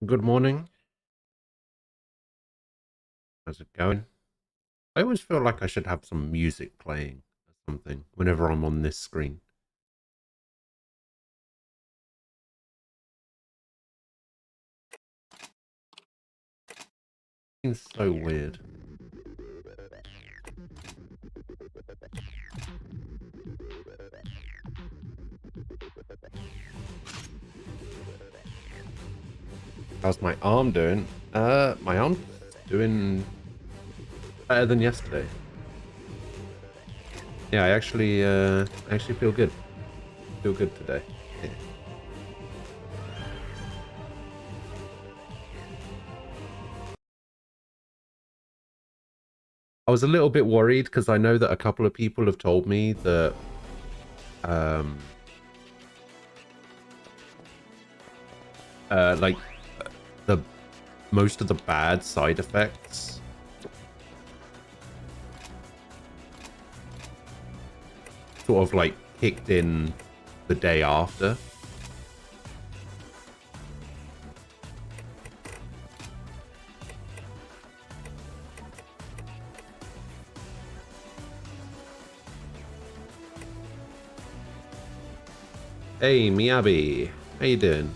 Good morning. How's it going? I always feel like I should have some music playing or something whenever I'm on this screen. It's so weird. How's my arm doing? My arm's doing better than yesterday. Yeah, I actually feel good. Feel good today. Yeah. I was a little bit worried because I know that a couple of people have told me that um like the most of the bad side effects sort of like kicked in the day after. Hey, Miyabi. How you doing?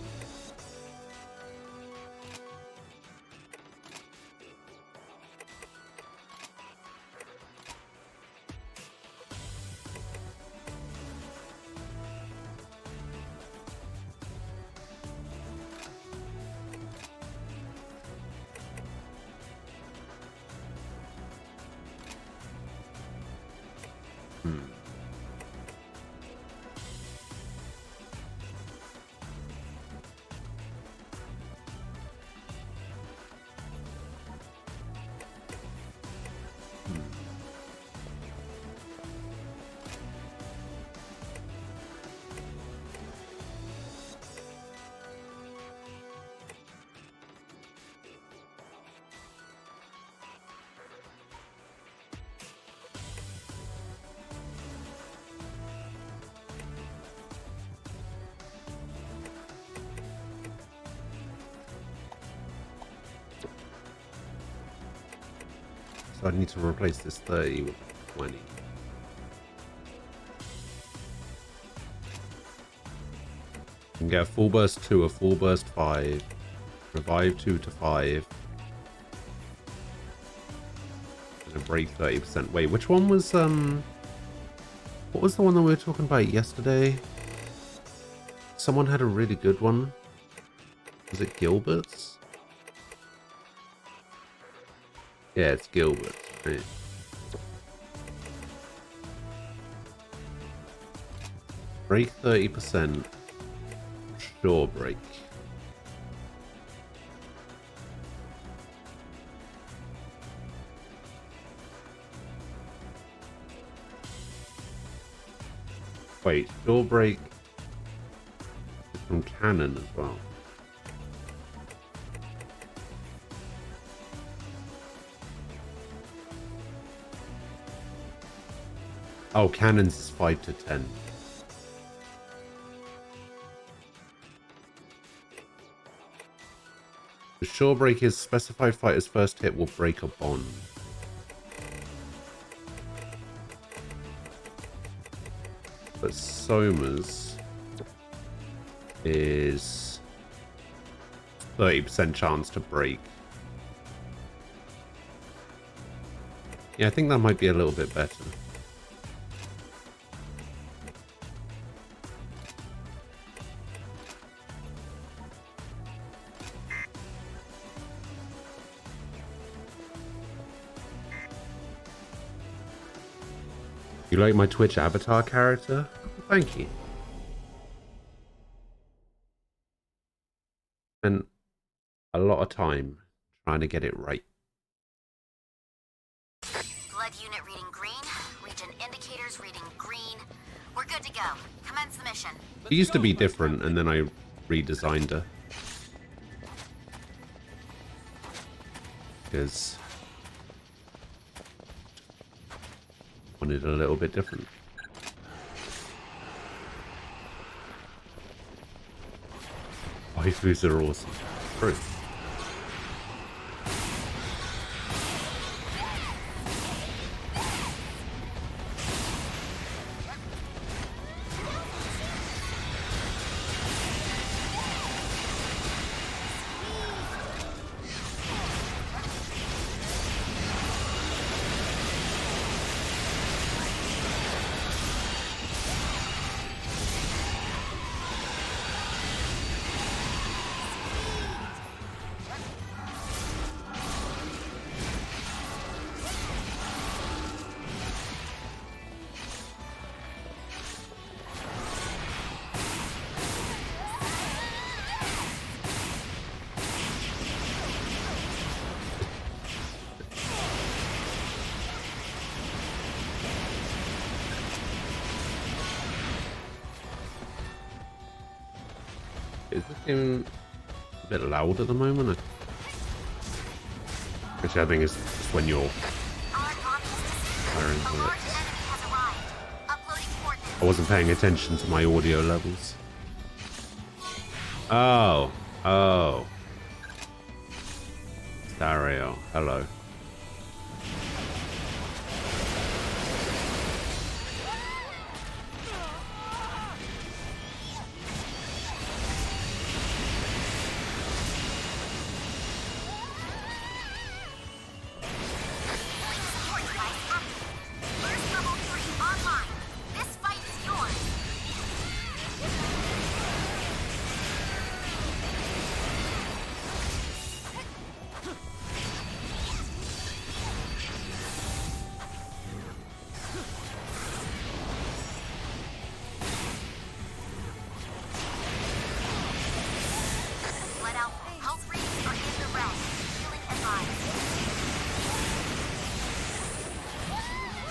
Hmm. So I need to replace this 30 with 20. I can get a full burst 2, a full burst 5, revive 2 to 5, and a break 30%. Wait, which one was what was the one that we were talking about yesterday? Someone had a really good one. Was it Gilbert's? Yeah, it's Gilbert's, right? Break 30%. Sure break. Wait, sure break is from Cannon as well. Oh, Cannon's is 5 to 10. The sure break is specified fighter's first hit will break a bond. But Soma's is 30% chance to break. Yeah, I think that might be a little bit better. You like my Twitch avatar character? Thank you. Spent a lot of time trying to get it right. Blood unit reading green. Region indicators reading green. We're good to go. Commence the mission. It used to be different, and then I redesigned her. Because I wanted a little bit different. Waifus are awesome. True. Is this game a bit loud at the moment? Which I think is just when you're firing bullets. I wasn't paying attention to my audio levels. Oh. Oh. Dario, hello.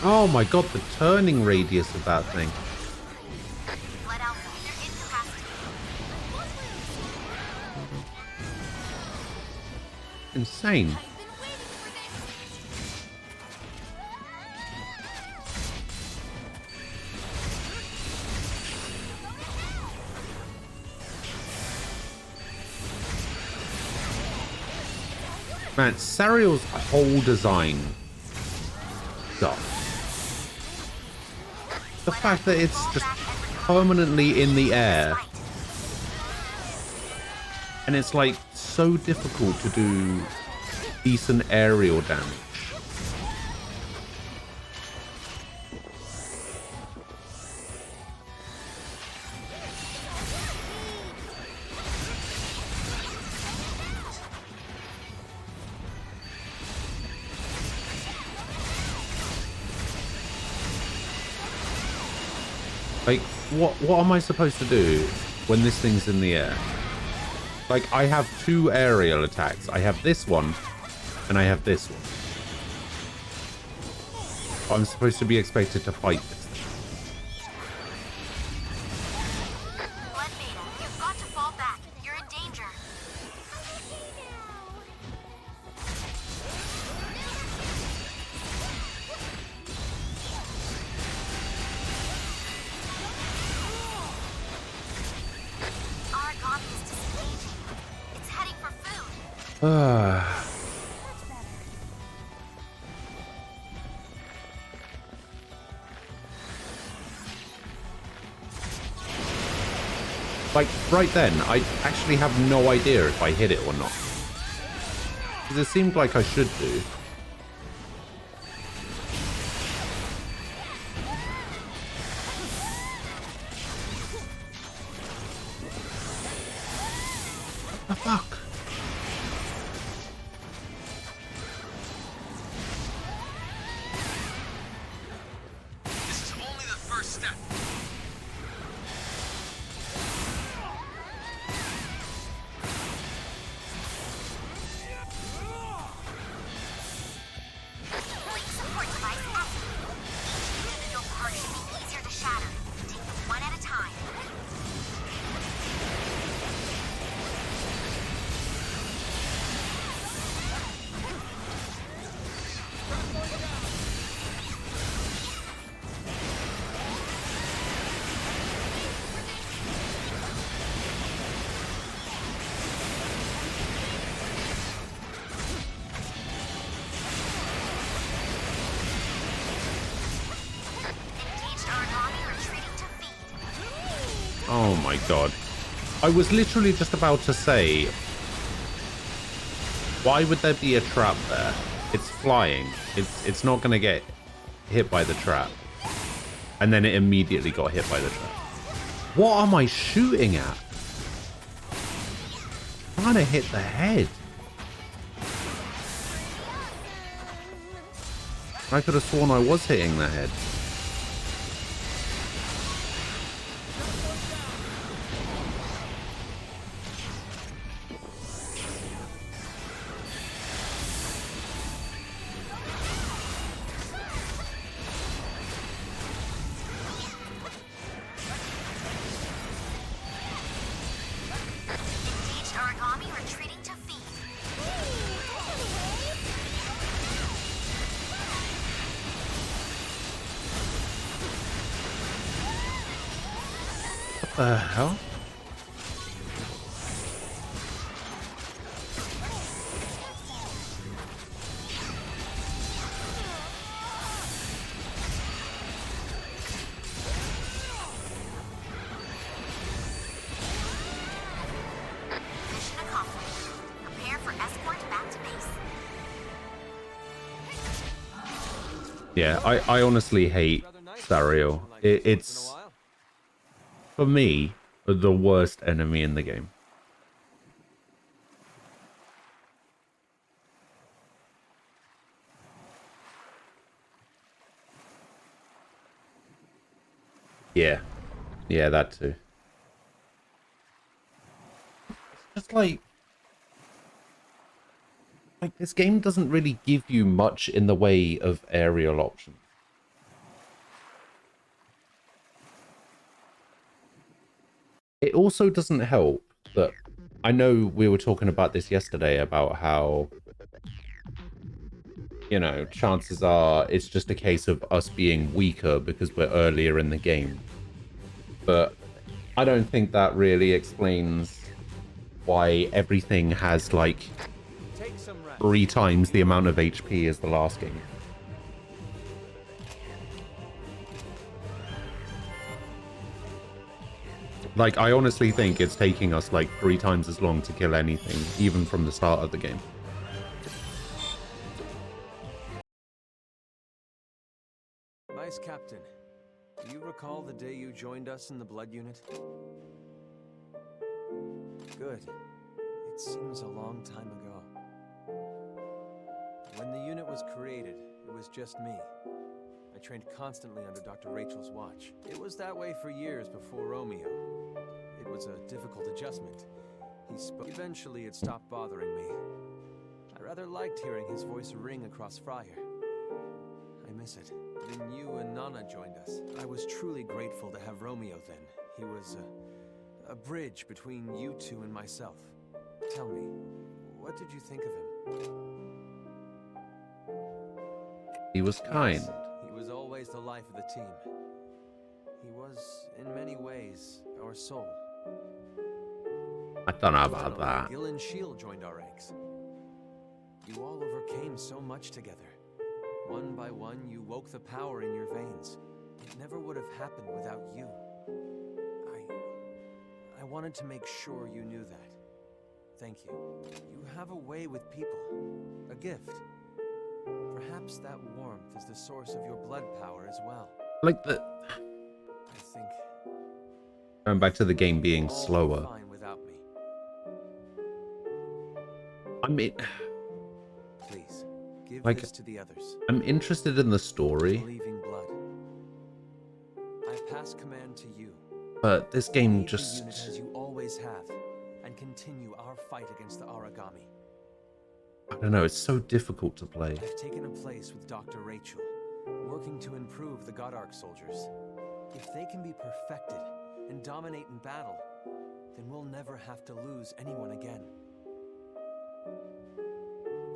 Oh my god, the turning radius of that thing. Insane. Man, Sariel's whole design stuff. The fact that it's just permanently in the air. And it's like so difficult to do decent aerial damage. Like, what am I supposed to do when this thing's in the air? Like, I have two aerial attacks. I have this one, and I have this one. I'm supposed to be expected to fight this thing. Blood Beta, you've got to fall back. You're in danger. Origami is disengaging. It's heading for food. Like, right then, I actually have no idea if I hit it or not. Because it seemed like I should do. What the fuck? This is only the first step. Link support device activated. Each individual part should be easier to shatter. Take them one at a time. Engaged Origami retreating to feed. Oh my god. I was literally just about to say, why would there be a trap there? It's flying. It's not going to get hit by the trap. And then it immediately got hit by the trap. What am I shooting at? I'm trying to hit the head. I could have sworn I was hitting the head. The hell? Mission accomplished. Prepare for escort back to base. Yeah, I honestly hate Sariel. It's, for me, the worst enemy in the game. Yeah. Yeah, that too. It's just like this game doesn't really give you much in the way of aerial options. It also doesn't help that I know we were talking about this yesterday about how, you know, chances are it's just a case of us being weaker because we're earlier in the game. But I don't think that really explains why everything has like 3 times the amount of HP as the last game. Like, I honestly think it's taking us like 3 times as long to kill anything, even from the start of the game. Nice, Captain. Do you recall the day you joined us in the Blood Unit? Good. It seems a long time ago. When the unit was created, it was just me. I trained constantly under Dr. Rachel's watch. It was that way for years before Romeo. It was a difficult adjustment. He spoke. Eventually, it stopped bothering me. I rather liked hearing his voice ring across Friar. I miss it. Then you and Nana joined us. I was truly grateful to have Romeo then. He was a bridge between you two and myself. Tell me, what did you think of him? He was kind. Yes, he was always the life of the team. He was, in many ways, our soul. I don't know about that. Gil and Shield joined our ranks. You all overcame so much together. One by one, you woke the power in your veins. It never would have happened without you. I wanted to make sure you knew that. Thank you. You have a way with people. A gift. Perhaps that warmth is the source of your blood power as well. Like the... I think... Going back to the game being all slower. fine without me. I mean... Please, give Like, this to the others. I'm interested in the story, Believing blood. I pass command to you. but this game Lead the unit as just... you always have, and continue our fight against the Aragami. I don't know, it's so difficult to play. I've taken a place with Dr. Rachel, working to improve the Godark soldiers. If they can be perfected and dominate in battle, then we'll never have to lose anyone again.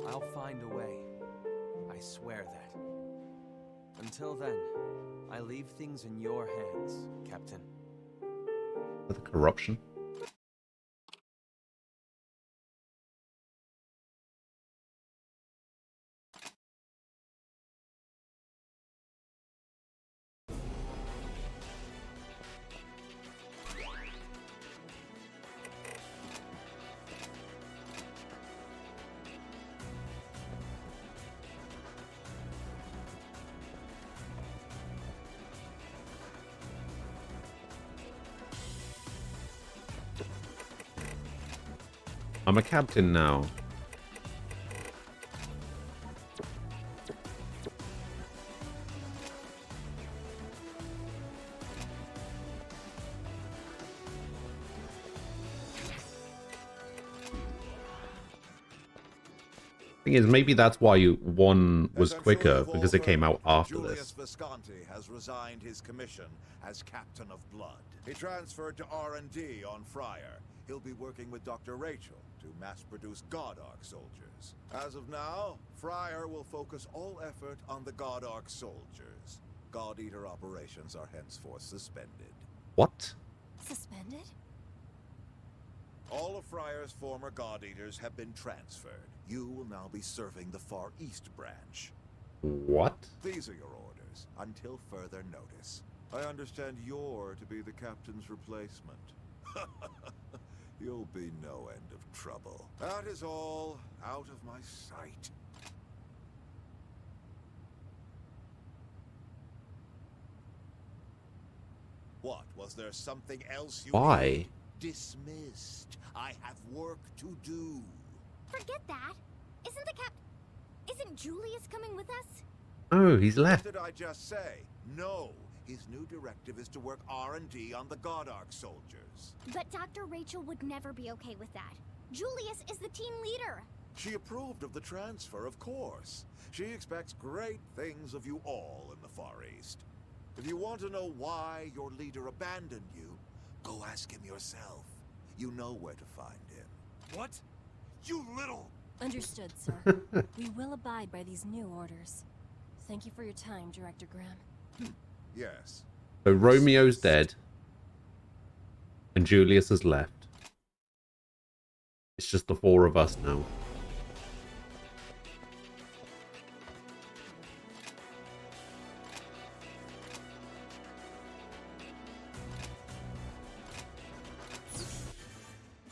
I'll find a way. I swear that. Until then, I leave things in your hands, Captain. For the corruption. I'm a captain now. Thing is, maybe that's why one was quicker, because it came out after Julius this. Visconti has resigned his commission as Captain of Blood. He transferred to R&D on Friar. He'll be working with Dr. Rachel to mass-produce Godark soldiers. As of now, Friar will focus all effort on the Godark soldiers. God Eater operations are henceforth suspended. What? Suspended? All of Friar's former God Eaters have been transferred. You will now be serving the Far East branch. What? These are your orders, until further notice. I understand you're to be the captain's replacement. You'll be no end of trouble. That is all out of my sight. What? Was there something else you Why? needed? Dismissed. I have work to do. Forget that. Isn't Julius coming with us? Oh, he's What left. did I just say? No. His new directive is to work R&D on the Godark soldiers. But Dr. Rachel would never be okay with that. Julius is the team leader. She approved of the transfer, of course. She expects great things of you all in the Far East. If you want to know why your leader abandoned you, go ask him yourself. You know where to find him. What? You little... Understood, sir. We will abide by these new orders. Thank you for your time, Director Graham. Yes. So Romeo's dead. And Julius has left. It's just the four of us now.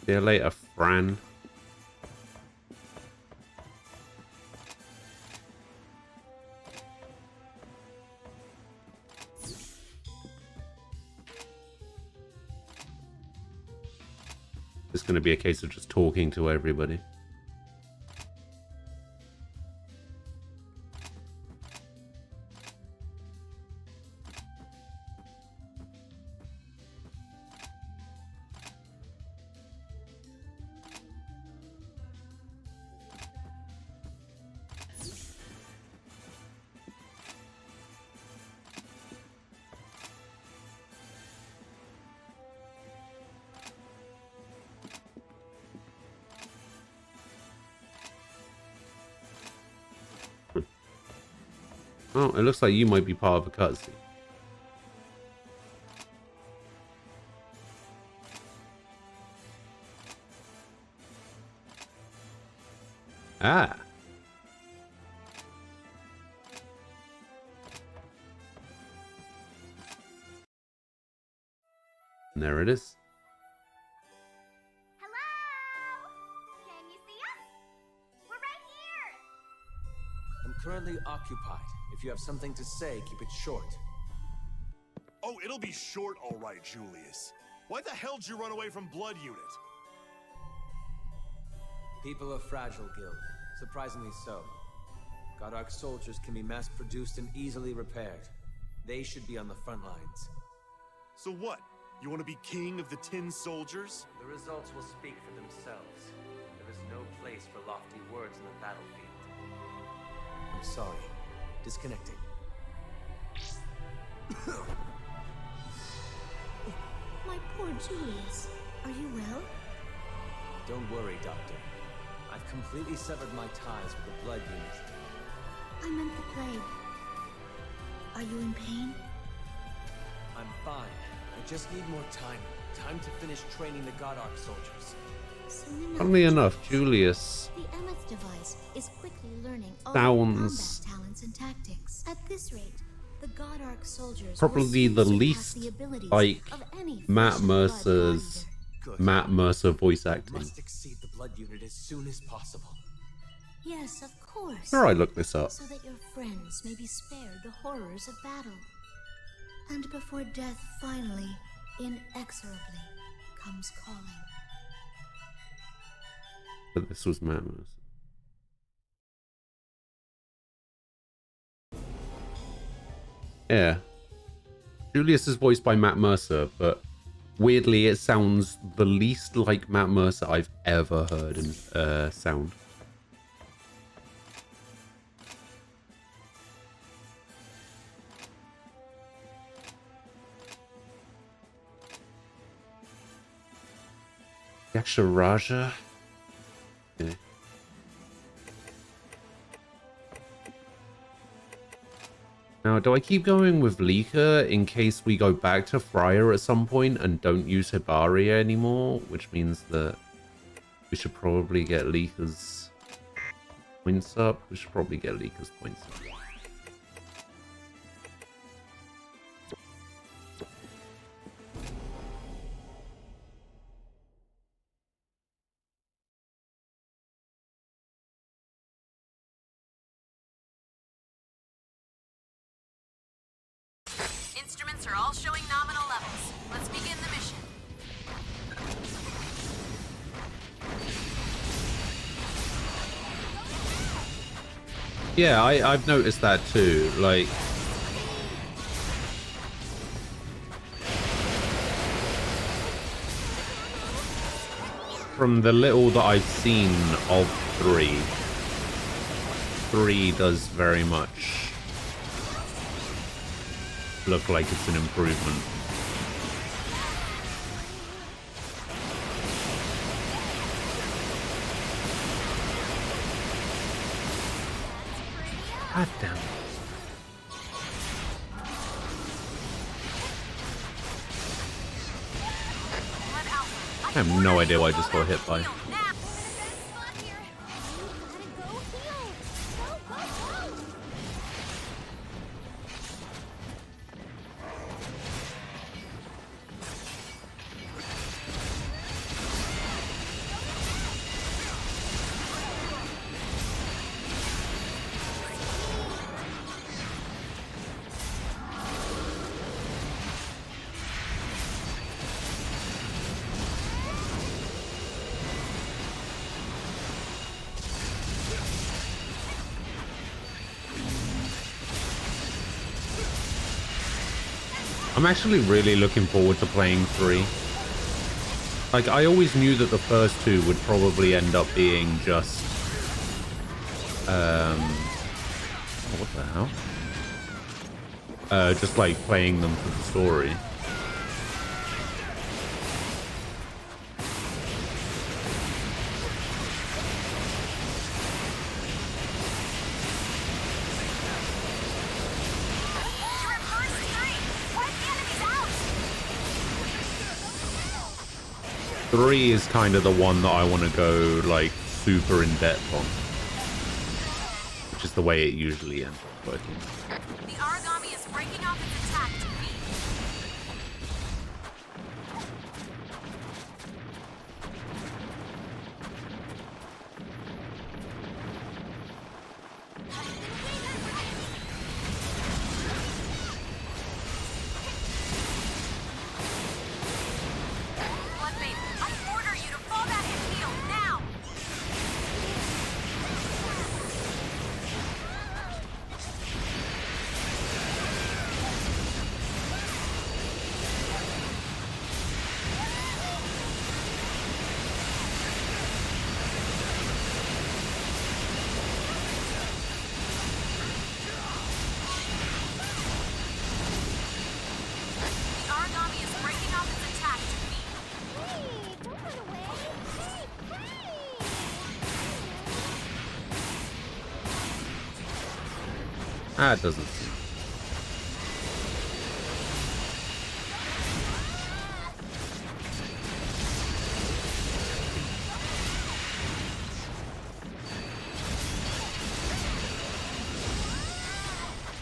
See you later, Fran. It's going to be a case of just talking to everybody. Oh, it looks like you might be part of a cutscene. Ah. And there it is. Hello? Can you see us? We're right here. I'm currently occupied. If you have something to say, keep it short. Oh, it'll be short, all right, Julius. Why the hell did you run away from Blood Unit? People are fragile, Guild. Surprisingly so. Godark soldiers can be mass-produced and easily repaired. They should be on the front lines. So what? You want to be king of the Tin Soldiers? The results will speak for themselves. There is no place for lofty words in the battlefield. I'm sorry. Disconnecting. My poor Julius. Are you well? Don't worry, Doctor. I've completely severed my ties with the Blood Unit. I meant the plague. Are you in pain? I'm fine. I just need more time. Time to finish training the Godark soldiers. Soon enough. Funnily enough, Julius The Emeth device is quickly learning all sounds combat talents and tactics. At this rate, the Godark soldiers probably will soon the surpass least the abilities like of any Matt flesh and blood Mercer's warrior. Good. Matt Mercer voice acting. Must exceed the Blood Unit as soon as possible. Yes, of course. Sure, I looked this up. So that your friends may be spared the horrors of battle. And before death finally, inexorably, comes calling. But this was Matt Mercer. Yeah. Julius is voiced by Matt Mercer, but weirdly it sounds the least like Matt Mercer I've ever heard in sound. Yaksharaja? Okay. Now, do I keep going with Leaker in case we go back to Friar at some point and don't use Hibari anymore? Which means that we should probably get Leaker's points up. We should probably get Leaker's points up. Instruments are all showing nominal levels. Let's begin the mission. Yeah, I've noticed that too. Like, from the little that I've seen of 3 does very much look like it's an improvement. God damn it. I have no idea what I just got hit by. I'm actually really looking forward to playing 3. Like, I always knew that the first 2 would probably end up being just... what the hell? Just like playing them for the story. Three is kind of the one that I want to go like super in depth on, which is the way it usually ends up working. The Aragami is breaking off its attack to feed. Ah, it doesn't seem.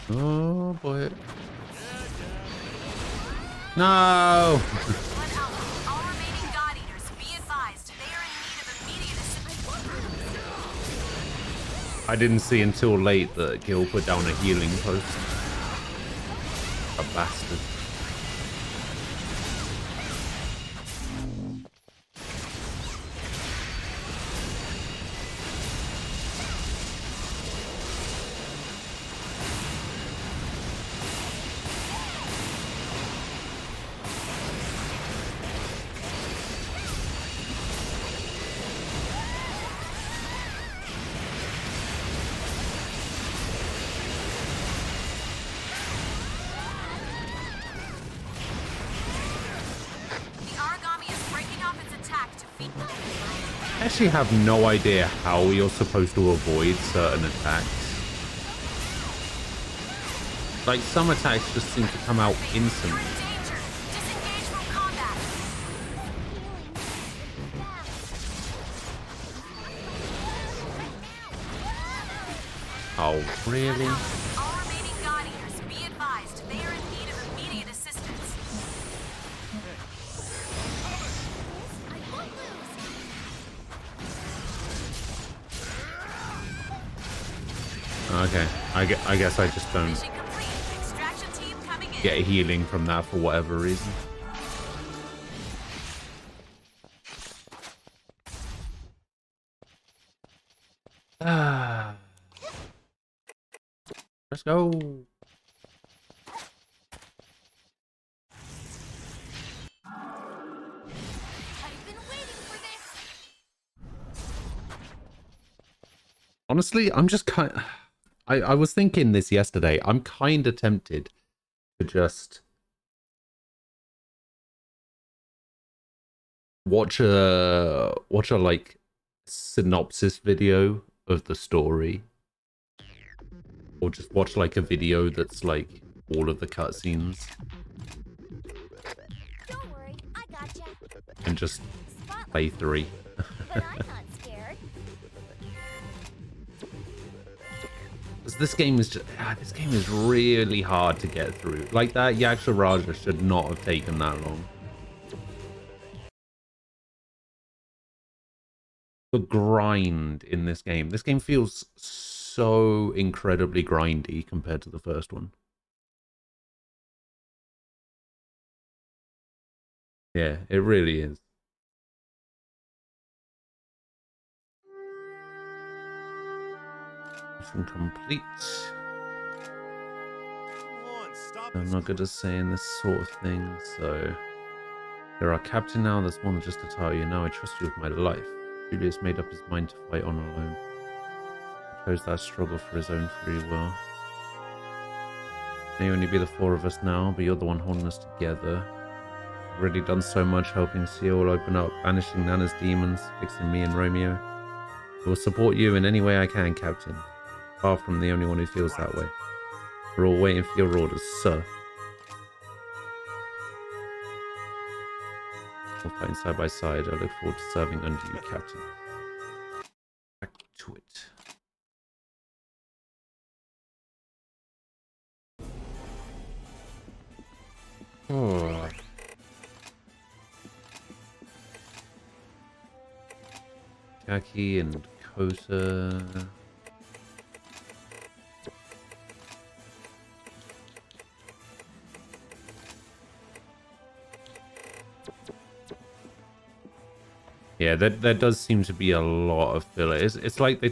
Oh boy. No! All remaining God Eaters, be advised, they are in need of immediate assistance. I didn't see until late that Gil put down a healing post. A bastard. I actually have no idea how you're supposed to avoid certain attacks. Like, some attacks just seem to come out instantly. You're in danger. Disengage from combat. Oh, really? All remaining God Eaters, be advised, they are in need of immediate assistance. I won't lose. Okay, I guess I just don't Mission complete. Extraction team coming in. get healing from that for whatever reason. Ah. Let's go. I've been waiting for this. Honestly, I'm just I was thinking this yesterday. I'm kind of tempted to just watch a like synopsis video of the story, or just watch like a video that's like all of the cutscenes, Don't worry, I gotcha. and just Spotlight, play 3. but I'm not scared. 'Cause this game is just, this game is really hard to get through. Like, that Yaksha Raja should not have taken that long. The grind in this game. This game feels so incredibly grindy compared to the first one. Yeah, it really is. Mission complete. Come on, stop I'm this not good at saying this sort of thing, so... You're our captain now, there's more than just a title. You know I trust you with my life. Julius made up his mind to fight on alone. He chose that struggle for his own free will. May only be the 4 of us now, but you're the one holding us together. You've already done so much, helping Seal open up, banishing Nana's demons, fixing me and Romeo. I will support you in any way I can, Captain. Far from the only one who feels that way. We're all waiting for your orders, sir. We're fighting side by side. I look forward to serving under you, Captain. Back to it. Oh. Jackie and Kota. Yeah, there does seem to be a lot of filler. It's like they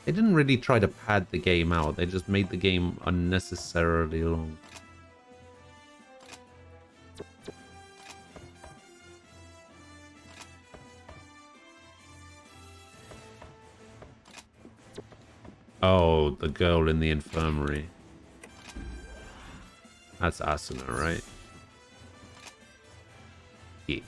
didn't really try to pad the game out. They just made the game unnecessarily long. Oh, the girl in the infirmary. That's Asuna, right? Yeah.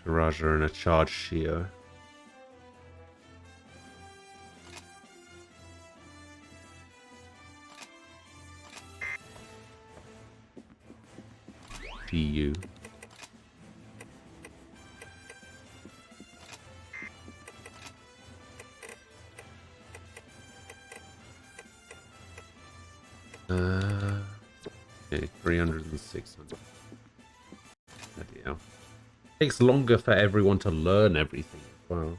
Raja and a charged Shio. GU. Okay, 300 and 600. Bloody hell. Takes longer for everyone to learn everything as well.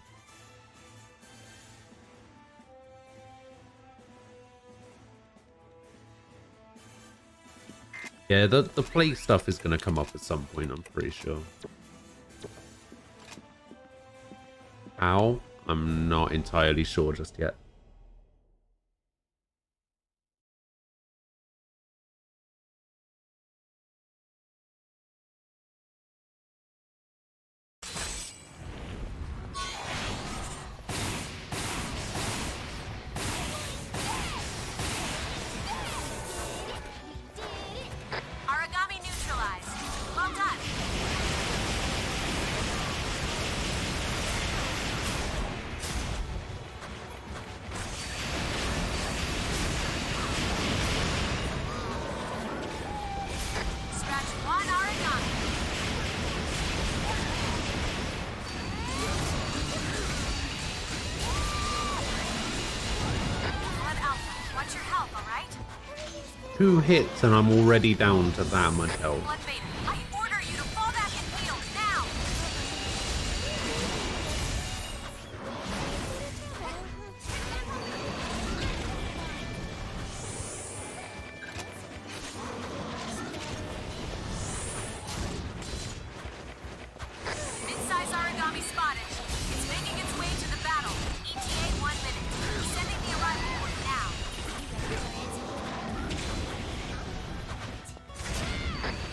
Yeah, the plague stuff is going to come up at some point, I'm pretty sure. How? I'm not entirely sure just yet. 2 hits and I'm already down to that much health. Bloodbait, I order you to fall back and heal now! Mid-size Aragami spotted. It's making its way to the battle. ETA 1 minute. Sending the arrival point now.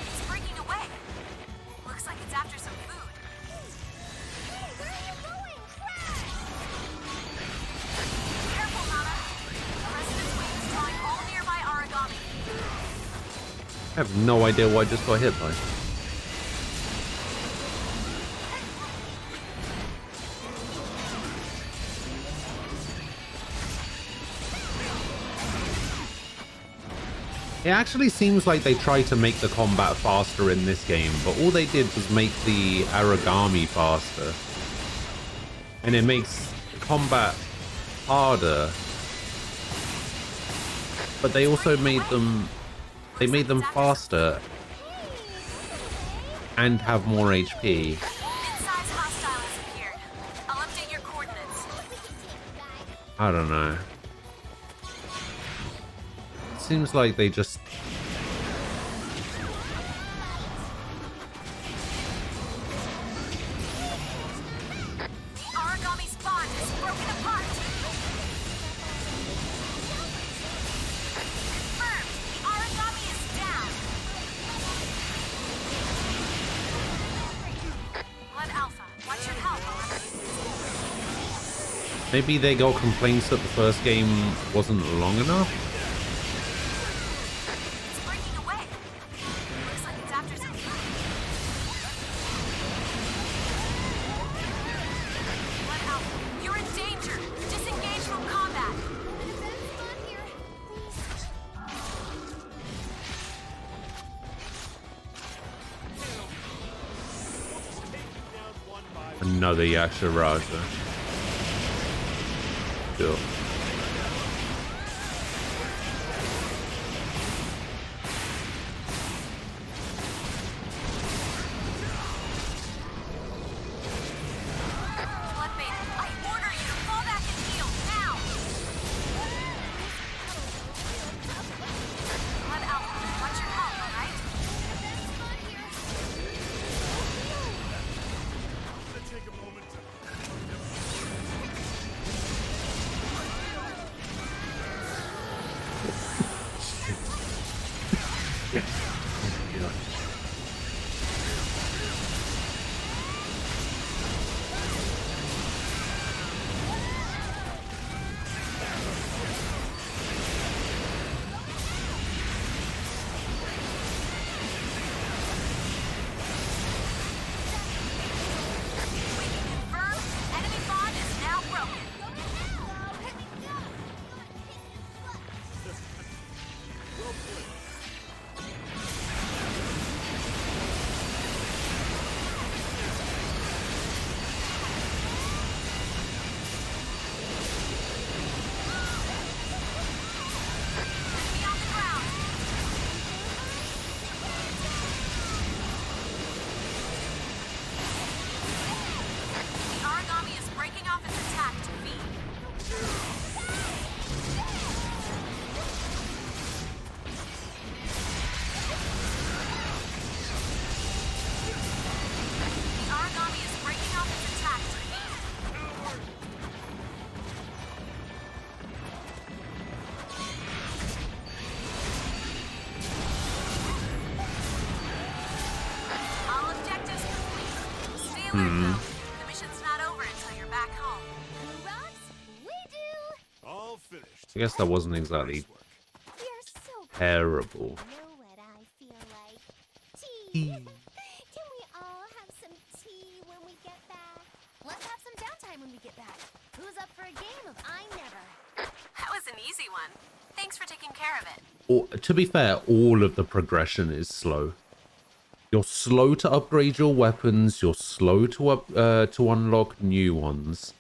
It's breaking away. Looks like it's after some food. Where are you going? Crash! Careful, Nana. The resident wave is drawing all nearby Aragami. I have no idea what I just got hit by. It actually seems like they tried to make the combat faster in this game, but all they did was make the Aragami faster. And it makes combat harder. But they also made them faster and have more HP. Mid-size hostile has appeared. I'll update your coordinates. I don't know. Seems like they just... The Aragami spawn is broken apart. Confirmed. The Aragami is down. Blood Alpha, watch your health, alright? Maybe they got complaints that the first game wasn't long enough? It's breaking away. Looks like it's after some food. Blood Alpha, you're in danger. Disengage from combat. Another Yashiraja. Sure. Bloodbait, I order you to fall back and heal now. Blood Alpha, watch your health, alright? Take a moment to... Confirmed, enemy bond is now broken. Enemy on the ground. The Aragami is breaking off its attack to feed. The Aragami is breaking off its attack to feed. All objectives complete. Stay alert, though. The mission's not over until you're back home. All finished. I guess that wasn't exactly terrible. Know what I feel like? Tea. Can we all have some tea when we get back? Let's have some downtime when we get back. Who's up for a game of I Never? That was an easy one. Thanks for taking care of it. Or, to be fair, all of the progression is slow. You're slow to upgrade your weapons. You're slow to unlock new ones.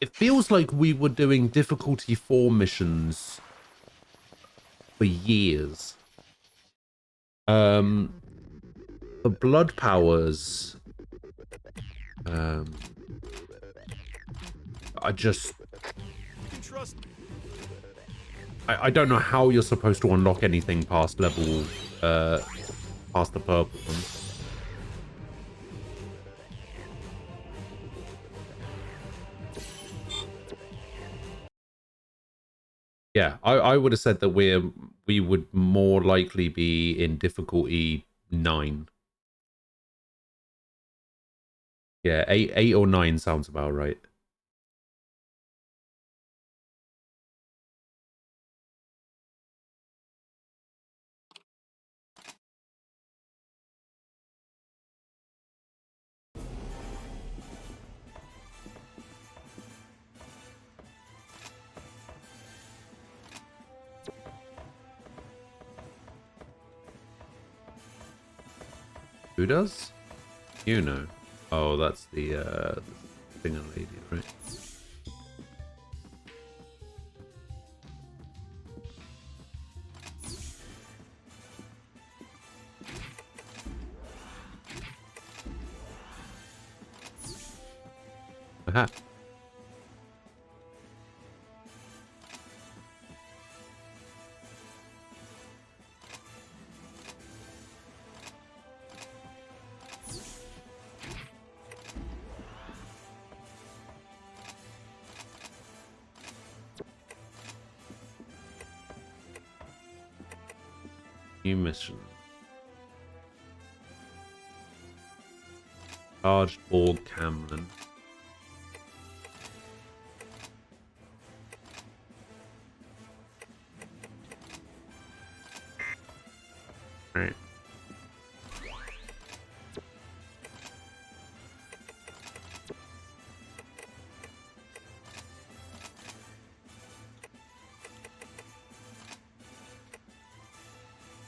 It feels like we were doing difficulty 4 missions for years. The blood powers, I just, You can trust me. I don't know how you're supposed to unlock anything past level, past the purple one. Yeah, I would have said that we would more likely be in difficulty 9. Yeah, 8 or 9 sounds about right. Who does? You know. Oh, that's the thing lady, right? Aha. New mission. Charged Borg Camlin. Right.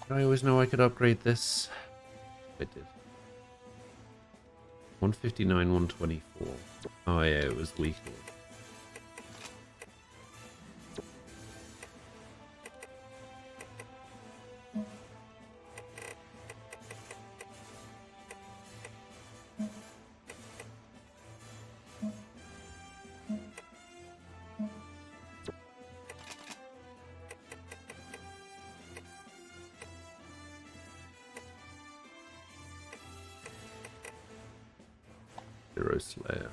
I always know I could upgrade this. I did. 159, 124. Oh yeah, it was weak. Hero Slayer.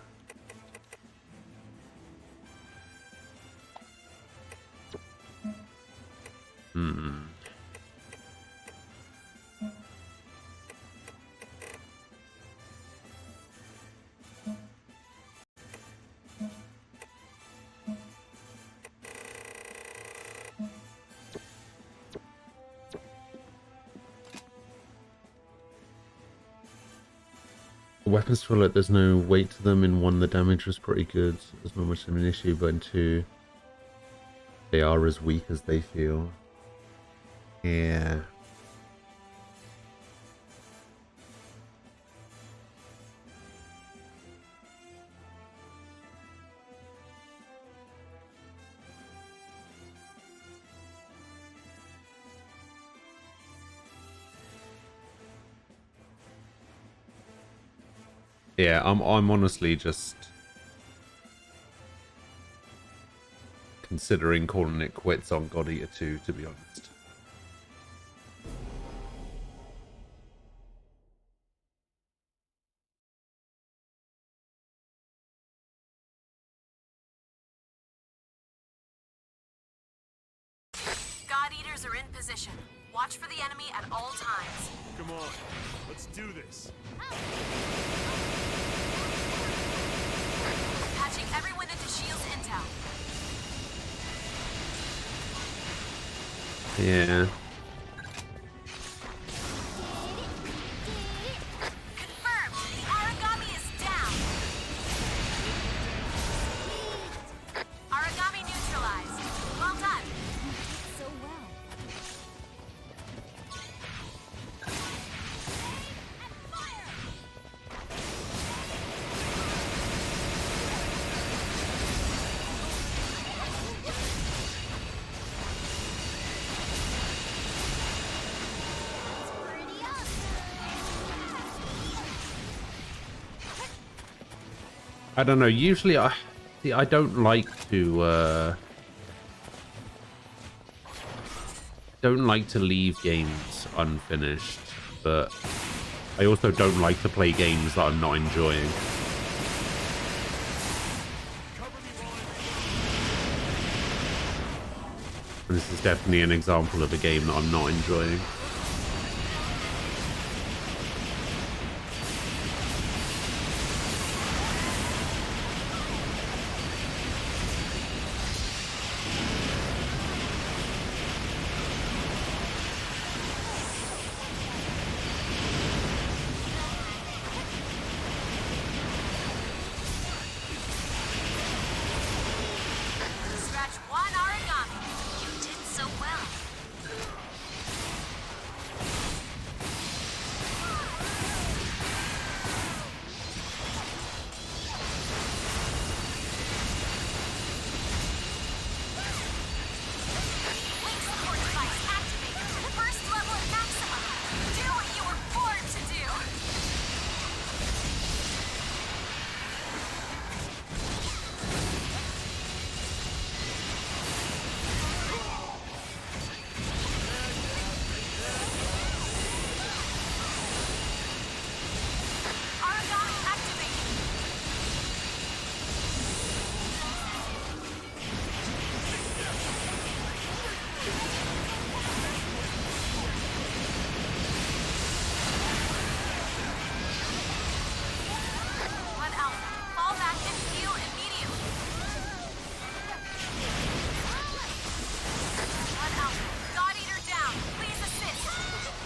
Weapons feel like there's no weight to them. In 1, the damage was pretty good. There's not much of an issue, but in 2, they are as weak as they feel. Yeah. Yeah, I'm honestly just considering calling it quits on God Eater 2, to be honest. God Eaters are in position. Watch for the enemy at all times. Come on, let's do this. Patching everyone into Shield's intel. Yeah. Confirmed. The Aragami is down. Aragami neutralized. Well done. So well. I don't know. Usually, I don't like to leave games unfinished, but I also don't like to play games that I'm not enjoying. And this is definitely an example of a game that I'm not enjoying. Scratch one origami. You did so well. Link support device activated. First level at maximum. Do what you were born to do. Origami activated. One alpha. Fall back and heal immediately. One alpha. God Eater down. Please assist.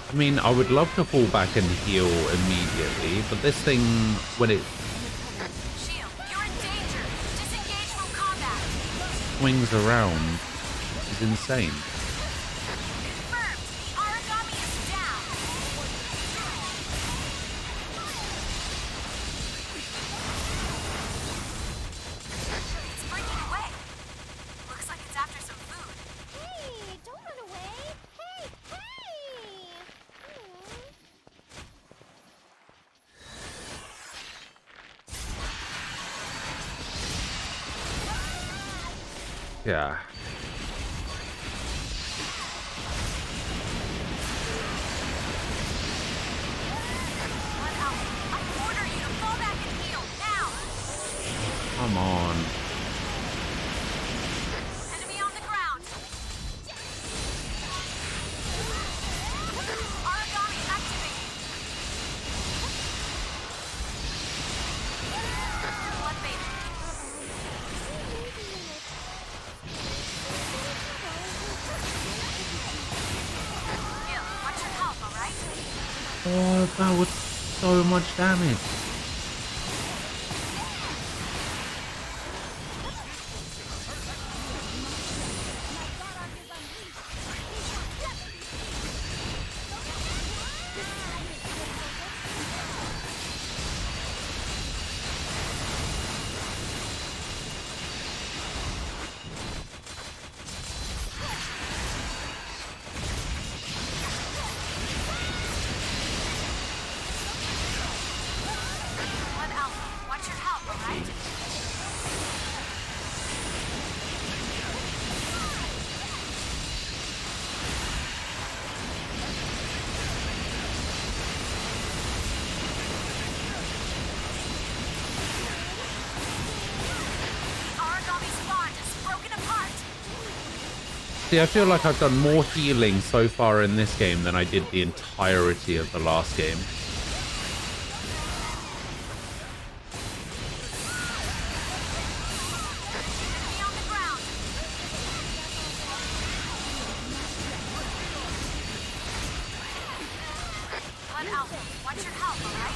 I mean, I would love to fall back and heal immediately, but this thing, when it Shield, you're in danger. Disengage from combat. swings around, is insane. Confirmed. The origami is down. It's breaking away. Looks like it's after some food. Hey, don't run away. Hey, hey! Yeah. One alpha. I order you to fall back and heal now. Come on. Enemy on the ground. Origami activated. Blood bait. Gil, watch your health, alright? Oh, that was so much damage. One alpha. Watch your health, alright? The origami spawn is broken apart. See, I feel like I've done more healing so far in this game than I did the entirety of the last game. Enemy on the ground. One alpha. Watch your health, alright?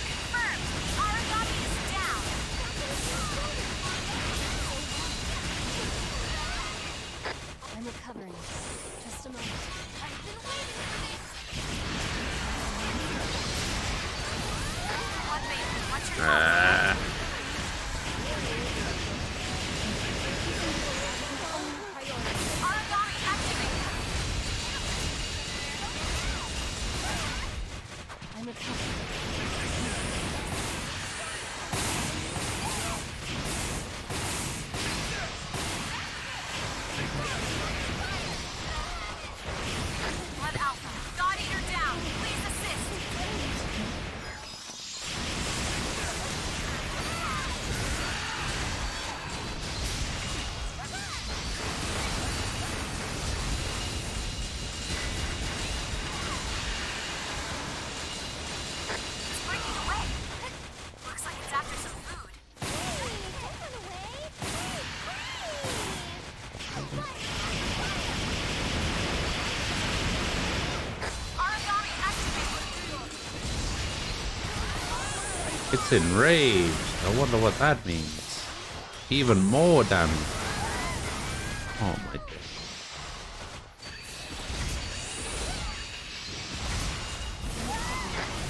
Confirmed. The origami is down. I'm recovering. Just a moment. I've been waiting Ah. Origami activated. I'm recovering. Blood Alpha. God Eater down. Please assist. It's breaking away. Looks like it's after some food. Hey, don't run away. Hey, Origami activated. It's enraged. I wonder what that means. Even more damage. Oh my god.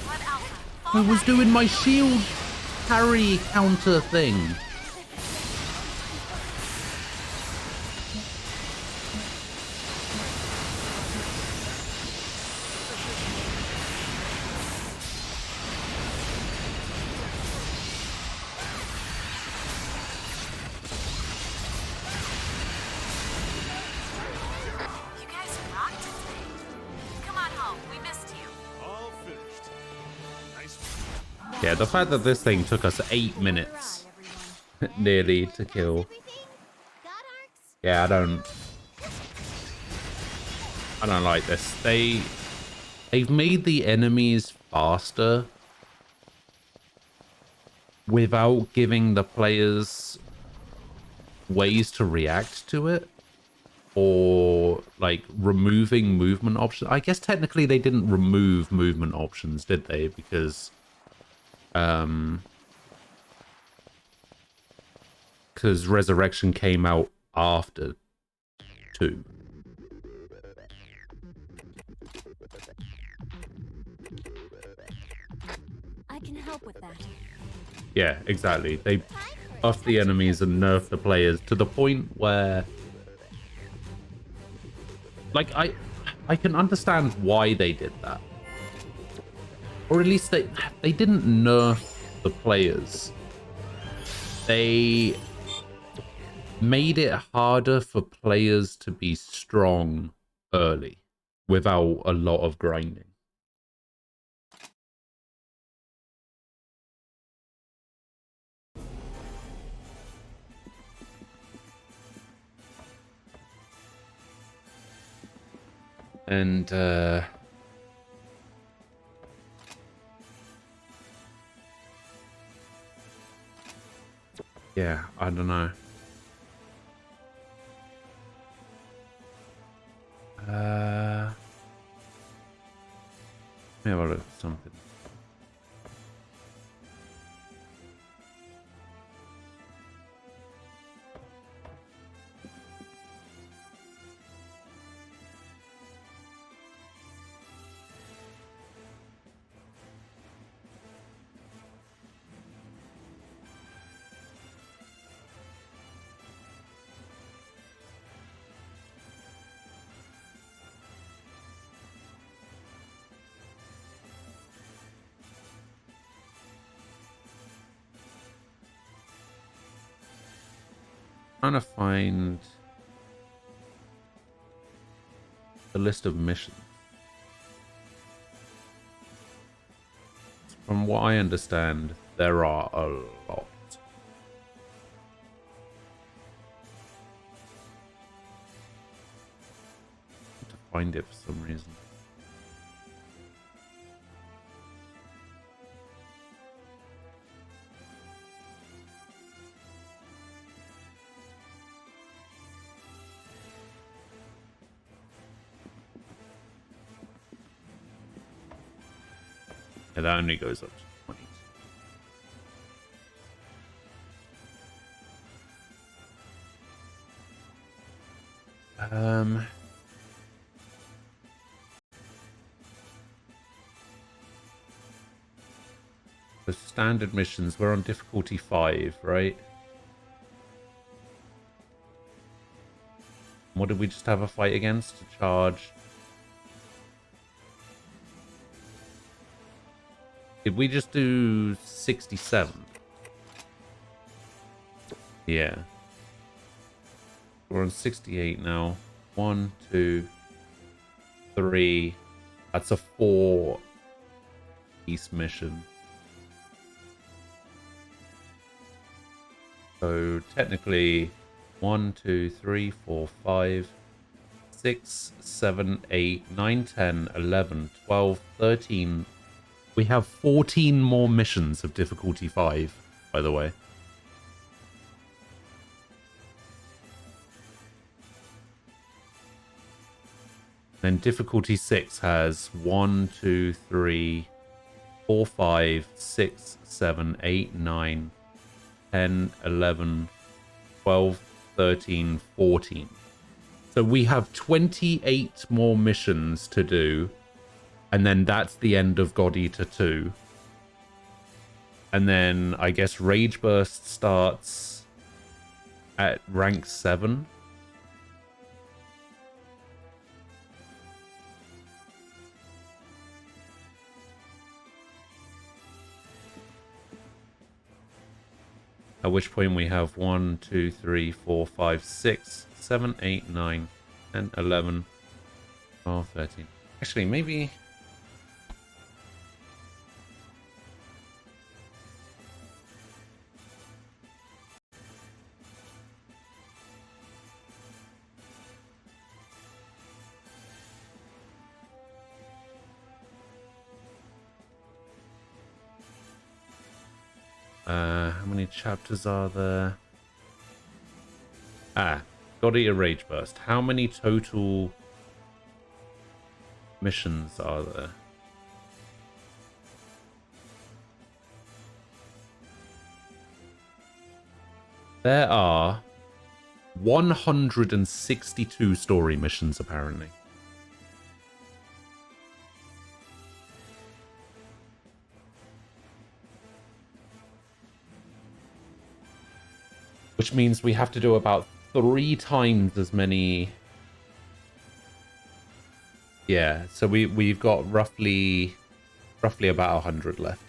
Blood Alpha. I was doing my shield parry counter thing. You guys rocked today. Come on home. We missed you. All finished. Nice. Yeah, the fact that this thing took us 8 minutes nearly to kill. everything? God arcs? Yeah, I don't like this. They've made the enemies faster without giving the players ways to react to it, or like removing movement options. I guess technically they didn't remove movement options, did they? Because Resurrection came out after 2. I can help with that. Yeah, exactly. They buff the enemies and nerf the players to the point where, like, I can understand why they did that, or at least they didn't nerf the players. They made it harder for players to be strong early without a lot of grinding. And yeah, I don't know. Let me have a look at something. Trying to find the list of missions. From what I understand, there are a lot. To find it for some reason. Yeah, that only goes up to 20. The standard missions, we're on difficulty 5, right? What did we just have a fight against? To charge. Did we just do 67? Yeah. We're on 68 now. 1, 2, 3. That's a 4 piece mission. So technically 1, 2, 3, 4, 5, 6, 7, 8, 9, 10, 11, 12, 13. We have 14 more missions of difficulty 5, by the way. Then difficulty 6 has 1, 2, 3, 4, 5, 6, 7, 8, 9, 10, 11, 12, 13, 14. So we have 28 more missions to do. And then that's the end of God Eater 2. And then I guess Rage Burst starts at rank 7. At which point we have 1, 2, 3, 4, 5, 6, 7, 8, 9, 10, 11, 12, 13. Actually, maybe... how many chapters are there? God Eater Rage Burst. How many total missions are there? There are 162 story missions, apparently. Which means we have to do about 3 times as many. Yeah, so we've got roughly about 100 left.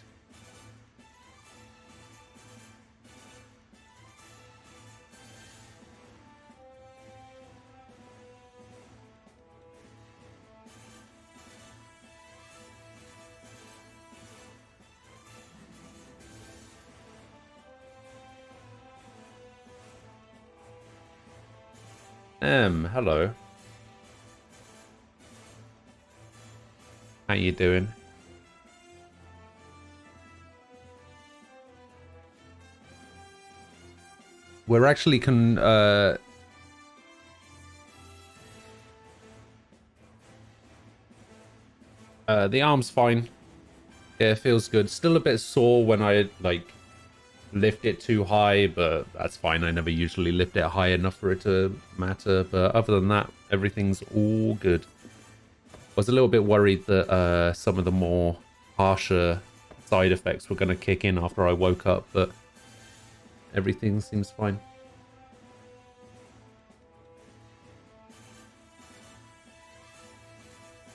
Hello. How you doing? We're actually the arm's fine. Yeah, it feels good. Still a bit sore when I lift it too high, but that's fine. I never usually lift it high enough for it to matter. But other than that, everything's all good. I was a little bit worried that some of the more harsher side effects were going to kick in after I woke up, but everything seems fine.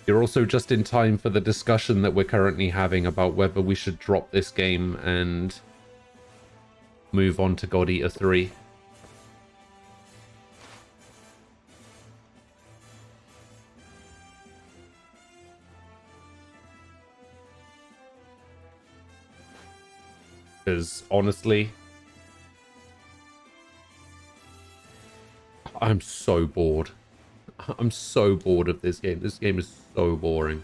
You're also just in time for the discussion that we're currently having about whether we should drop this game and move on to God Eater 3. Because honestly, I'm so bored. I'm so bored of this game. This game is so boring.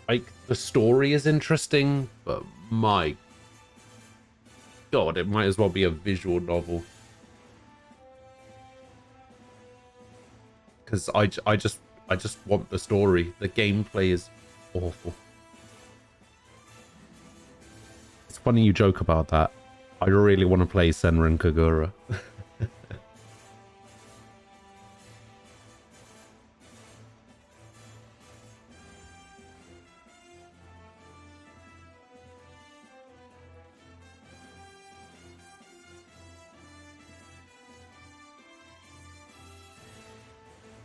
Like, the story is interesting, but my God, it might as well be a visual novel. Because I just want the story. The gameplay is awful. It's funny you joke about that. I really want to play Senran Kagura.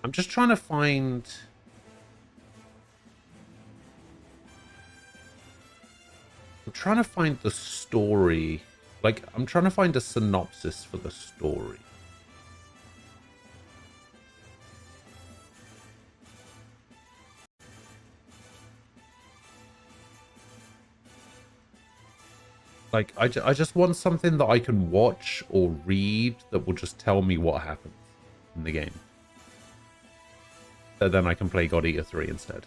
I'm just trying to find... I'm trying to find the story. Like, I'm trying to find a synopsis for the story. Like, I just want something that I can watch or read that will just tell me what happens in the game. So then I can play God Eater 3 instead.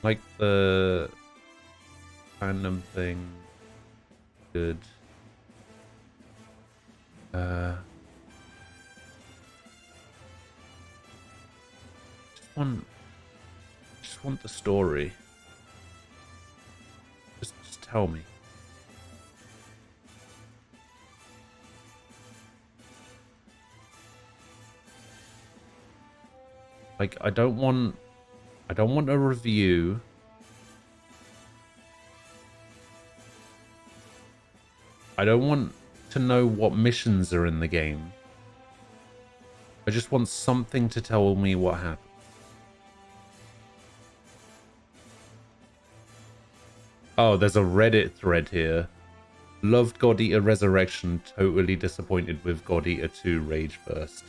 Like the random thing. Good. Just want the story. Just tell me. Like, I don't want a review. I don't want to know what missions are in the game. I just want something to tell me what happened. Oh, there's a Reddit thread here. Loved God Eater Resurrection, totally disappointed with God Eater 2 Rage Burst.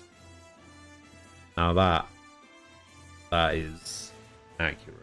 Now that is accurate.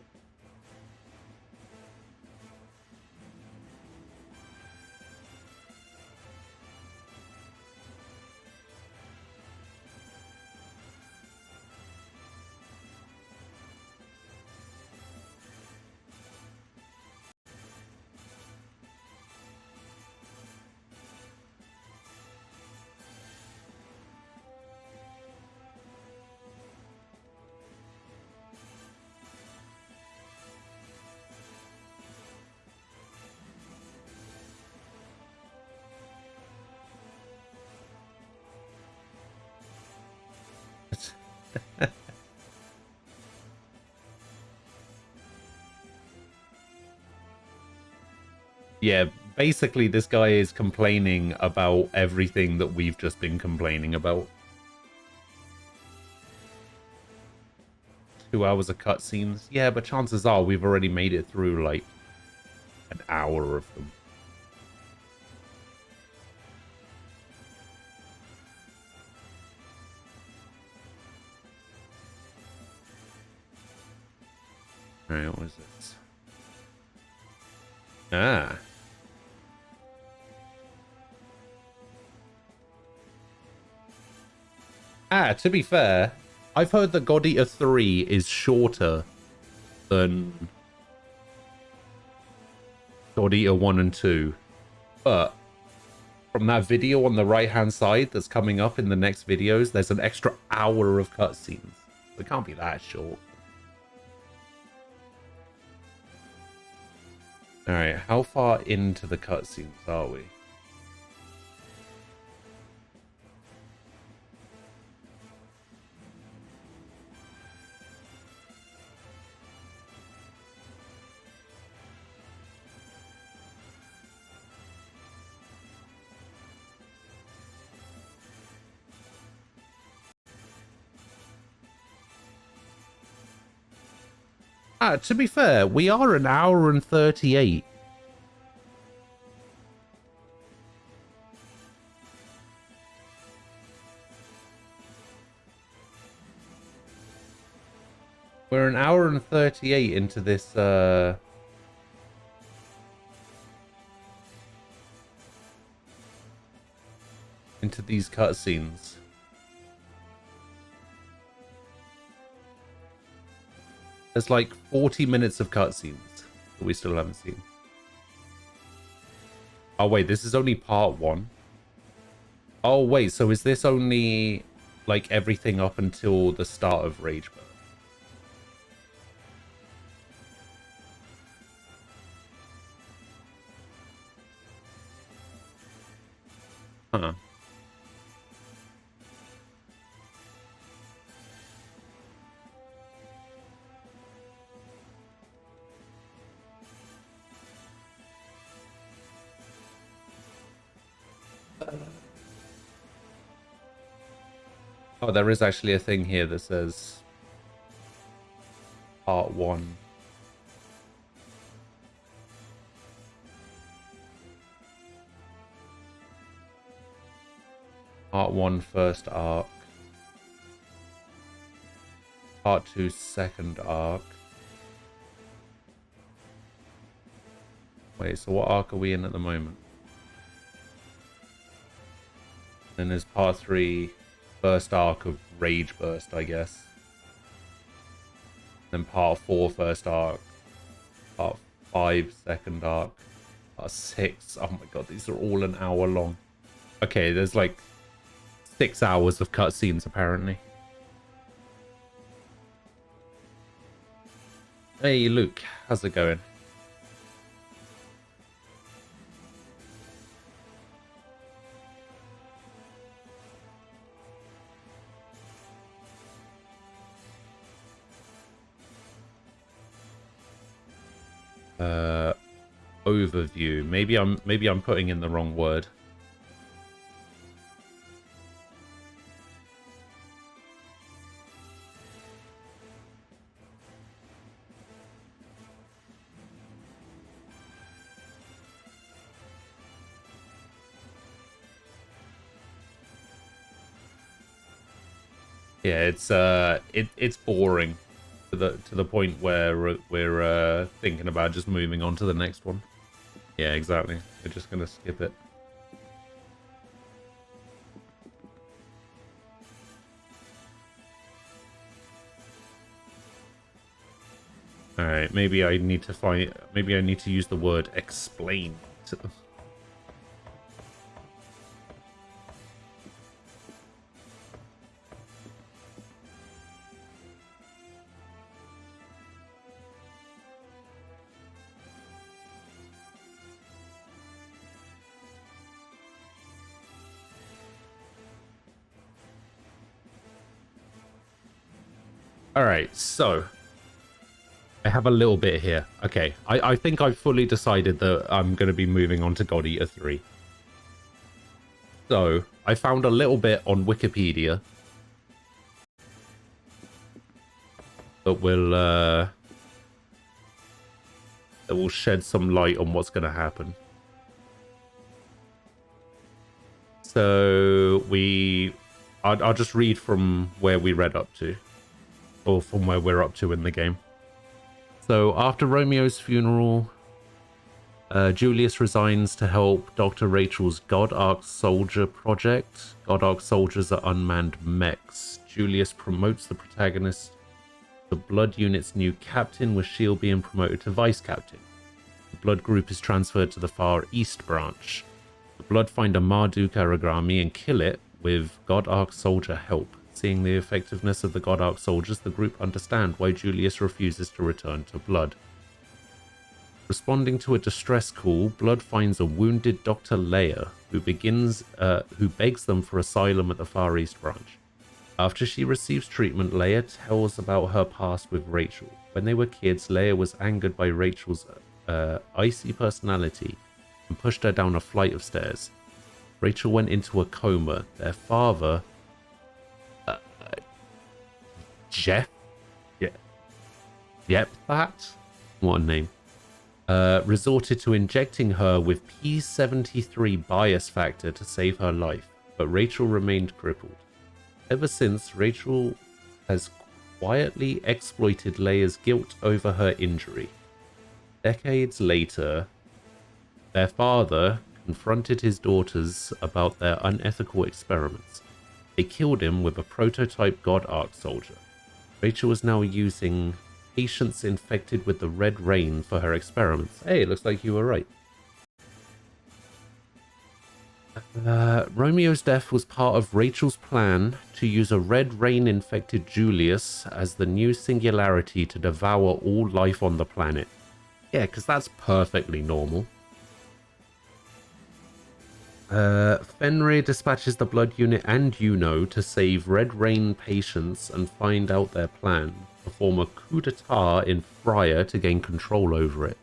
Yeah, basically this guy is complaining about everything that we've just been complaining about. 2 hours of cutscenes. Yeah, but chances are we've already made it through like an hour of them. Alright, what was this? Ah. To be fair, I've heard that God Eater 3 is shorter than God Eater 1 and 2. But from that video on the right-hand side that's coming up in the next videos, there's an extra hour of cutscenes. It can't be that short. Alright, how far into the cutscenes are we? To be fair, we are an hour and 38. We're an hour and 38 into this, into these cutscenes. There's like 40 minutes of cutscenes that we still haven't seen. Oh wait, this is only part 1. Oh wait, so is this only like everything up until the start of Rage Burst? Huh. Oh, there is actually a thing here that says Part 1. Part 1 first arc. Part 2 second arc. Wait, so what arc are we in at the moment? Then there's Part 3 first arc of Rage Burst, I guess. Then Part 4 first arc. Part 5 second arc. Part 6. Oh my god, these are all an hour long. Okay, there's like 6 hours of cutscenes apparently. Hey Luke, how's it going? Overview. Maybe I'm putting in the wrong word. Yeah, it's boring to the point where we're thinking about just moving on to the next one. Yeah, exactly. We're just gonna skip it. All right, maybe I need to use the word explain. Alright, so I have a little bit here. Okay, I think I've fully decided that I'm going to be moving on to God Eater 3. So, I found a little bit on Wikipedia that will shed some light on what's going to happen. So, I'll just read from where we read up to. Or from where we're up to in the game. So after Romeo's funeral, Julius resigns to help Dr. Rachel's God Arc Soldier project. God Arc soldiers are unmanned mechs. Julius promotes the protagonist to Blood Unit's new captain, with S.H.I.E.L.D. being promoted to vice captain. The Blood group is transferred to the Far East branch. The Blood find a Marduk Aragami and kill it with God Arc soldier help. Seeing the effectiveness of the God Arc soldiers, the group understand why Julius refuses to return to Blood. Responding to a distress call, Blood finds a wounded Dr. Leia, who begs them for asylum at the Far East branch. After she receives treatment, Leia tells about her past with Rachel. When they were kids, Leia was angered by Rachel's icy personality and pushed her down a flight of stairs. Rachel went into a coma. Their father, Jeff? Yeah. Yep, that? What a name. Resorted to injecting her with P73 bias factor to save her life, but Rachel remained crippled. Ever since, Rachel has quietly exploited Leia's guilt over her injury. Decades later, their father confronted his daughters about their unethical experiments. They killed him with a prototype God Arc soldier. Rachel is now using patients infected with the Red Rain for her experiments. Hey, it looks like you were right. Romeo's death was part of Rachel's plan to use a Red Rain-infected Julius as the new singularity to devour all life on the planet. Yeah, because that's perfectly normal. Fenrir dispatches the Blood Unit and Yuno to save Red Rain patients and find out their plan. Perform a coup d'etat in Fryer to gain control over it.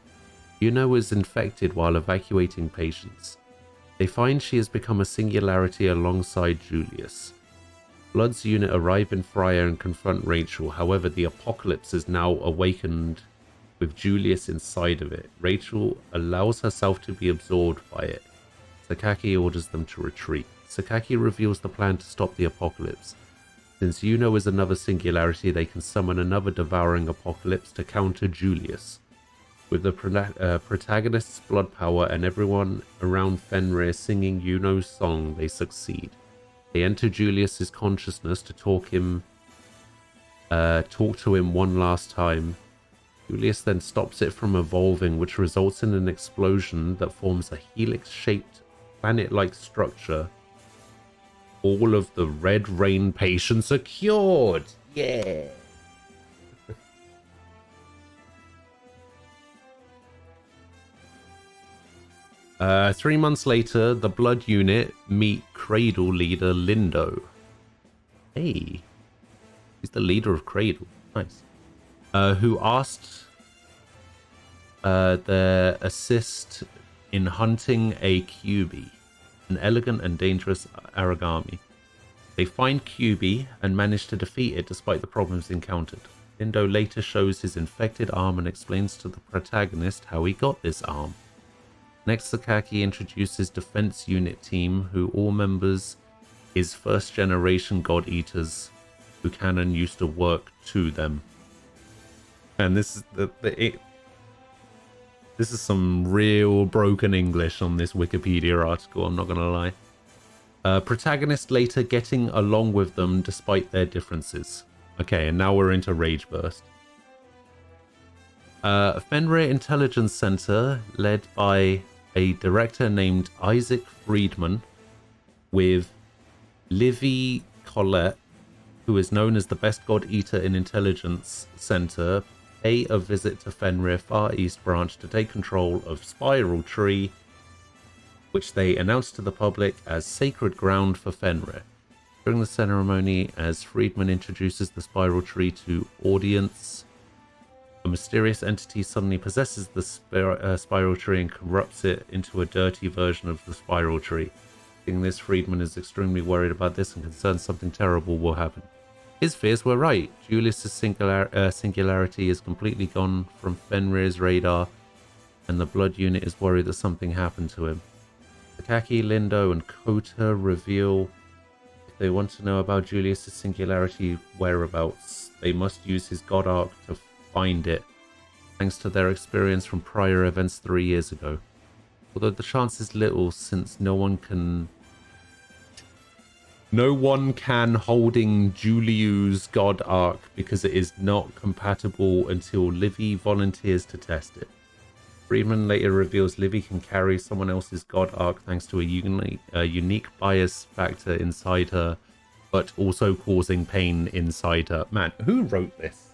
Yuno is infected while evacuating patients. They find she has become a singularity alongside Julius. Blood's unit arrive in Fryer and confront Rachel. However, the apocalypse is now awakened with Julius inside of it. Rachel allows herself to be absorbed by it. Sakaki orders them to retreat. Sakaki reveals the plan to stop the apocalypse. Since Yuno is another singularity, they can summon another devouring apocalypse to counter Julius. With the protagonist's blood power and everyone around Fenrir singing Yuno's song, they succeed. They enter Julius's consciousness to talk to him one last time. Julius then stops it from evolving, which results in an explosion that forms a helix-shaped planet-like structure. All of the Red Rain patients are cured! Yeah! 3 months later, the Blood Unit meet Cradle leader Lindo. Hey, he's the leader of Cradle. Nice. Who asked their assist in hunting a QB, an elegant and dangerous Aragami. They find QB and manage to defeat it despite the problems encountered. Lindo later shows his infected arm and explains to the protagonist how he got this arm. Next, Sakaki introduces Defense Unit team, who all members is first-generation God Eaters, who Cannon used to work to them. And this is this is some real broken English on this Wikipedia article, I'm not gonna lie. Protagonist later getting along with them despite their differences. Okay, and now we're into Rage Burst. Fenrir Intelligence Center, led by a director named Isaac Friedman, with Livy Collette, who is known as the best God Eater in Intelligence Center, pay a visit to Fenrir Far East Branch to take control of Spiral Tree, which they announced to the public as sacred ground for Fenrir. During the ceremony, as Friedman introduces the Spiral Tree to audience, a mysterious entity suddenly possesses the Spiral Tree and corrupts it into a dirty version of the Spiral Tree. Seeing this, Friedman is extremely worried about this and concerned something terrible will happen. His fears were right. Julius's singularity is completely gone from Fenrir's radar, and the Blood Unit is worried that something happened to him. Sakaki, Lindo, and Kota reveal if they want to know about Julius's singularity whereabouts, they must use his God Arc to find it, thanks to their experience from prior events 3 years ago. Although the chance is little, since no one can holding Juliu's God Arc because it is not compatible until Livy volunteers to test it. Friedman later reveals Livy can carry someone else's God Arc thanks to a unique bias factor inside her, but also causing pain inside her. Man, who wrote this?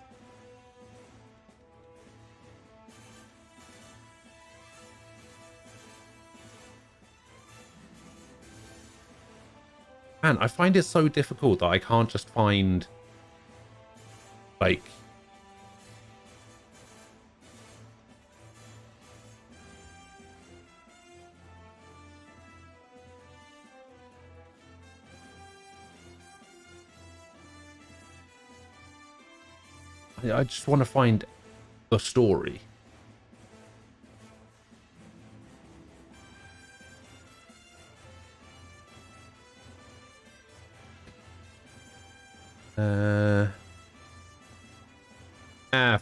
Man, I find it so difficult that I can't just find, like, I just want to find the story.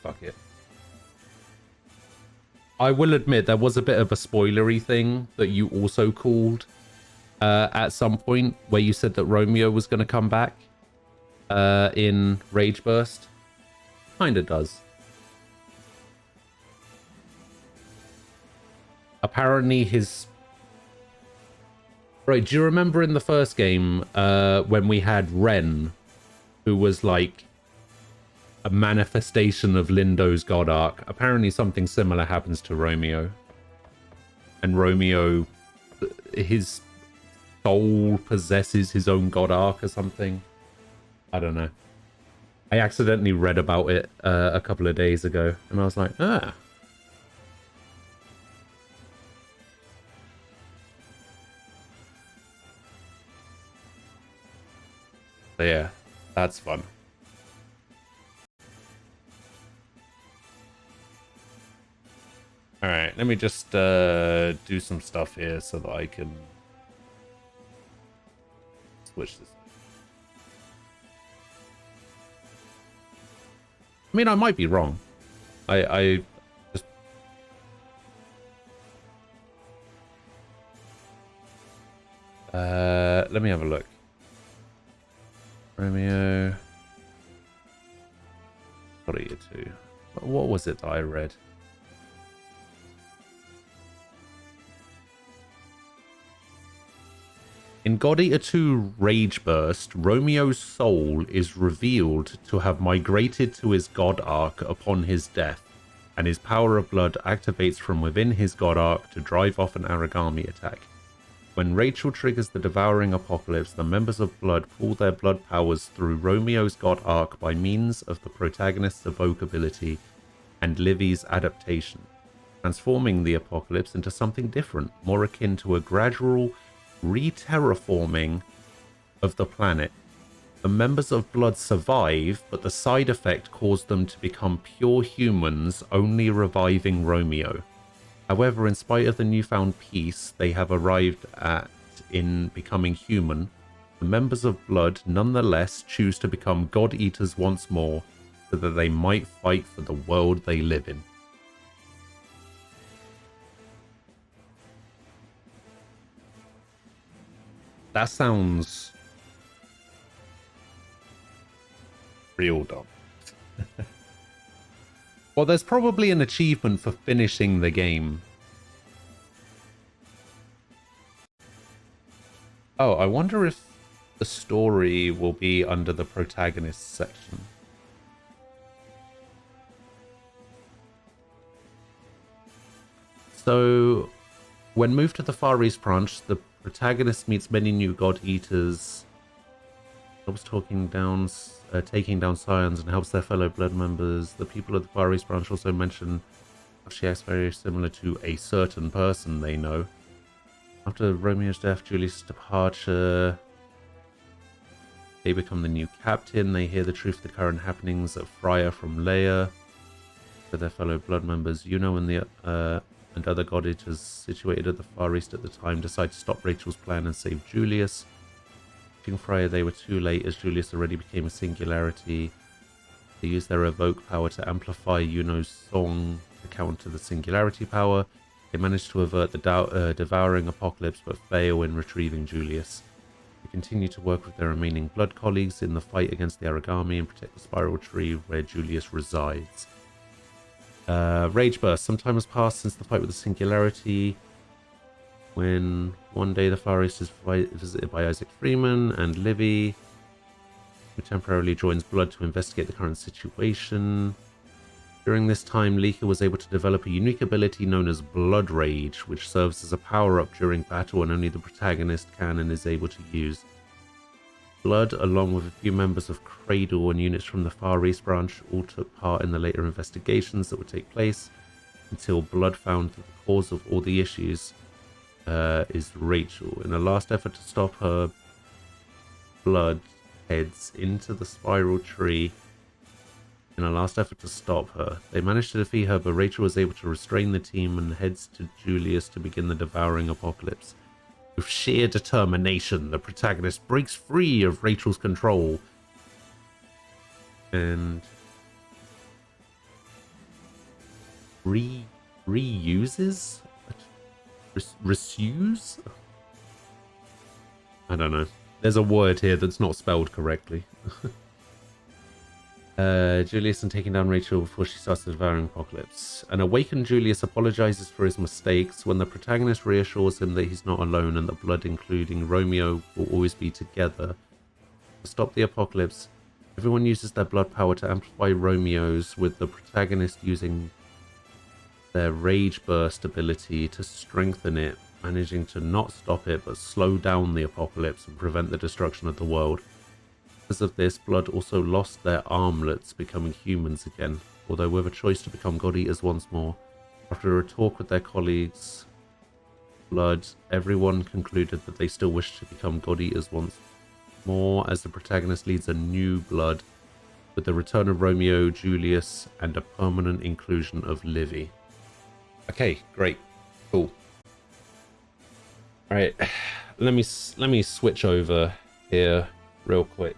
Fuck it. I will admit there was a bit of a spoilery thing that you also called at some point where you said that Romeo was going to come back in Rage Burst. Kinda does. Apparently his... Right, do you remember in the first game when we had Ren, who was like a manifestation of Lindo's God Arc? Apparently something similar happens to Romeo. And Romeo, his soul possesses his own god arc or something. I don't know. I accidentally read about it a couple of days ago, and I was like, ah. So yeah, that's fun. Alright, let me just do some stuff here so that I can switch this. I mean, I might be wrong. I just... let me have a look. Romeo... God Eater 2. What was it that I read? In God Eater 2 Rage Burst, Romeo's soul is revealed to have migrated to his god arc upon his death, and his power of blood activates from within his god arc to drive off an Aragami attack. When Rachel triggers the Devouring Apocalypse, the members of Blood pull their blood powers through Romeo's god arc by means of the protagonist's evoke ability and Livy's adaptation, transforming the Apocalypse into something different, more akin to a gradual re-terraforming of the planet. The members of Blood survive, but the side effect caused them to become pure humans, only reviving Romeo. However, in spite of the newfound peace they have arrived at in becoming human, the members of Blood nonetheless choose to become God Eaters once more, so that they might fight for the world they live in. That sounds real dumb. Well, there's probably an achievement for finishing the game. Oh, I wonder if the story will be under the protagonist section. So, when moved to the Far East branch, the protagonist meets many new God Eaters, helps taking down Scions, and helps their fellow Blood members. The people of the Far East branch also mention she acts very similar to a certain person they know. After Romeo's death, Julius' departure, they become the new captain. They hear the truth of the current happenings at Freya from Leia. To their fellow Blood members, Yuno and other God Eaters situated at the Far East at the time decide to stop Rachel's plan and save Julius. Reaching Freya, they were too late as Julius already became a singularity. They used their evoke power to amplify Yuno's song to counter the singularity power. They managed to avert the devouring apocalypse but fail in retrieving Julius. They continue to work with their remaining Blood colleagues in the fight against the Aragami and protect the Spiral Tree where Julius resides. Rage Burst. Some time has passed since the fight with the Singularity, when one day the Far East is visited by Isaac Freeman and Livy, who temporarily joins Blood to investigate the current situation. During this time, Lika was able to develop a unique ability known as Blood Rage, which serves as a power-up during battle and only the protagonist can and is able to use. Blood, along with a few members of Cradle and units from the Far East branch, all took part in the later investigations that would take place, until Blood found that the cause of all the issues is Rachel. In a last effort to stop her, Blood heads into the Spiral Tree. In a last effort to stop her, they managed to defeat her, but Rachel was able to restrain the team and heads to Julius to begin the devouring apocalypse. With sheer determination, the protagonist breaks free of Rachel's control and reuses? Resues? I don't know. There's a word here that's not spelled correctly. Julius and taking down Rachel before she starts the devouring apocalypse. An awakened Julius apologizes for his mistakes when the protagonist reassures him that he's not alone and that Blood, including Romeo, will always be together. To stop the apocalypse, everyone uses their blood power to amplify Romeo's, with the protagonist using their Rage Burst ability to strengthen it managing to not stop it but slow down the apocalypse and prevent the destruction of the world. Because of this, Blood also lost their armlets, becoming humans again, although with a choice to become God Eaters once more. After a talk with their colleagues, Blood, everyone concluded that they still wish to become God Eaters once more, as the protagonist leads a new Blood, with the return of Romeo, Julius, and a permanent inclusion of Livy. Okay, great. Cool. Alright, let me switch over here real quick.